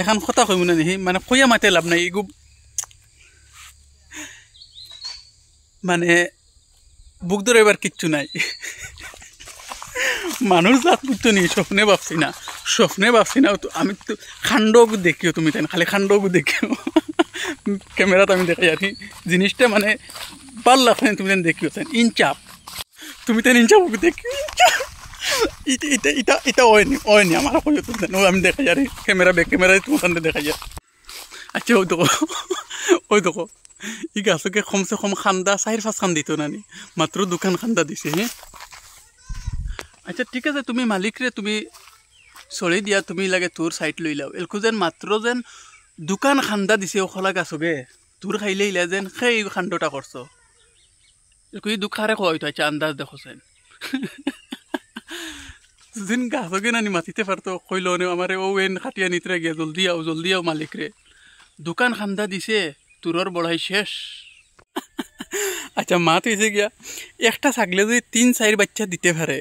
এখন কথা কইব না নিহি মানে কইয়া মাতে লাভ নাই এগু মানে বুক ধরে এবার কিচ্ছু নাই মানুষ জাত বুঝতো নি স্বপ্নে ভাবছি না তো আমি তো খান্ডগু দেখিও তুমি তাই খালি খান্ডগু দেখিও ক্যামেরাত আমি দেখাই আর জিনিসটা মানে ভাল লাগছে তুমি তাই দেখিও তাই ইনচাপ তুমি তাই ইনচাপ দেখিও এটা ওয়নি আমার কইও তুমি আমি দেখাই আর ক্যামেরা ব্যাক ক্যামেরায় তোমার সামনে দেখাই আচ্ছা ওই দেখো ই গাছকে কমসে কম খান্দা 4-5 খান দিত নানি মাত্র দোকান খান্দা দিছে হ্যাঁ আচ্ছা ঠিক আছে তুমি মালিক রে তুমি চলি দিয়া তুমি লাগে তোর সাইড লই লাও এলকু যেন মাত্র যেন দোকান খান্দা দিছে ওখলা গাছকে তোর খাইলে ইলা যেন সেই খান্দটা করছ এলকু দুখারে কয় তো আচ্ছা আন্দাজ দেখছেন যেন গাছকে নানি মাতিতে পারতো কইলো নে আমারে ও এন খাটিয়া নিতরে গিয়া জলদি আও মালিক রে দোকান খান্দা দিছে তোরর বড়াই শেষ আচ্ছা মাত হয়েছে গিয়া একটা ছাগলে যদি 3-4 বাচ্চা দিতে পারে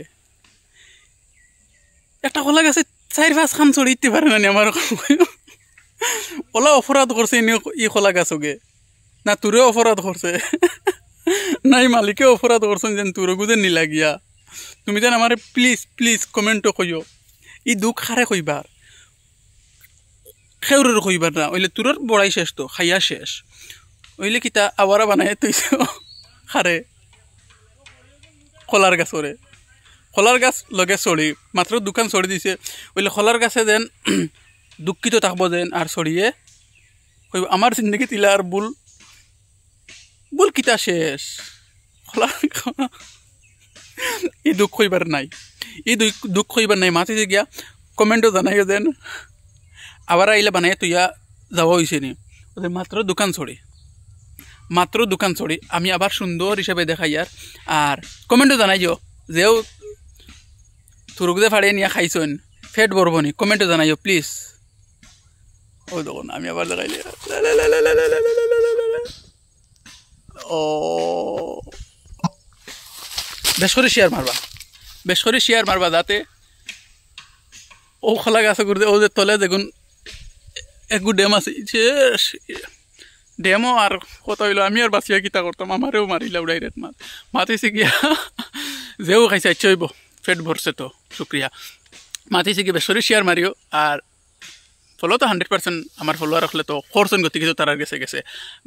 একটা কলা গাছে 4-5 খান চড়ি দিতে পারে না আমার ওলা অপরাধ করছে ই কলা গাছকে না তোরে অপরাধ করছে নাই মালিকে অপরাধ করছেন যেন তোর গুজে নিলা গিয়া তুমি যেন আমার প্লিজ কমেন্টও কইও ই দুঃখ খারে কইবার খেউরের কইবার না ওইলে তোর বড়াই শেষ তো খাইয়া শেষ ওইলে কিতা আবারা বানাই তুইছ খারে কলার গাছ লগে চড়ি মাত্র দোকান চড়ি দিছে ওইলে কলার গাছে যেন দুঃখিত থাকবো যেন আর চড়িয়ে কইব আমার জিন্দগি তিলা আর বুল কিতা শেষ ই দুঃখ হইবার নাই মাতি গিয়া কমেন্টও জানাইও যেন আবার আইলে বানাই তুইয়া যাওয়া হয়েছে নি ওদের মাত্র দোকান চড়ি আমি আবার সুন্দর হিসাবে দেখাই আর কমেন্টও জানাইও যেও তুরুকদে ফাড়িয়ে নিয়ে খাইছন ফেট বরবনি কমেন্টও জানাইও প্লিজ ও দেখুন আমি আবার দেখাইলে ও বেশ করে শেয়ার মারবা যাতে ও খোলা গাছ করে ও যে তলে দেখুন একটু ড্যাম আছে ড্যামও আর কত হইলো আমি আর বাঁচিয়া কিতা করতাম আমারেও মারিলাম ডাইরেক্ট মাতিছে গিয়া যেও খাইছে আচ্ছা হইব ফেট ভরছে তো শুক্রিয়া মাতিছে গিয়ে বেসরি শেয়ার মারিও আর ফলো তো 100% আমার ফলোয়ার রাখলে তো খরচন গতি কিছু তারা গেছে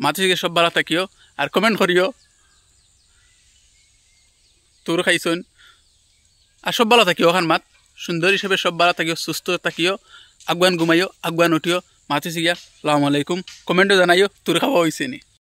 মাতিছে গিয়ে সব ভালো থাকিও আর কমেন্ট করিও তোর খাইছন আর সব ভালো থাকিও ওখান মাত সুন্দর হিসেবে সব ভালো থাকিও সুস্থ থাকিও আগুয়ান ঘুমাইও আগুয়ান উঠিও মাতিছে গিয়া আসসালামু আলাইকুম কমেন্টও জানাইও তোর খাওয়া হয়েছে নি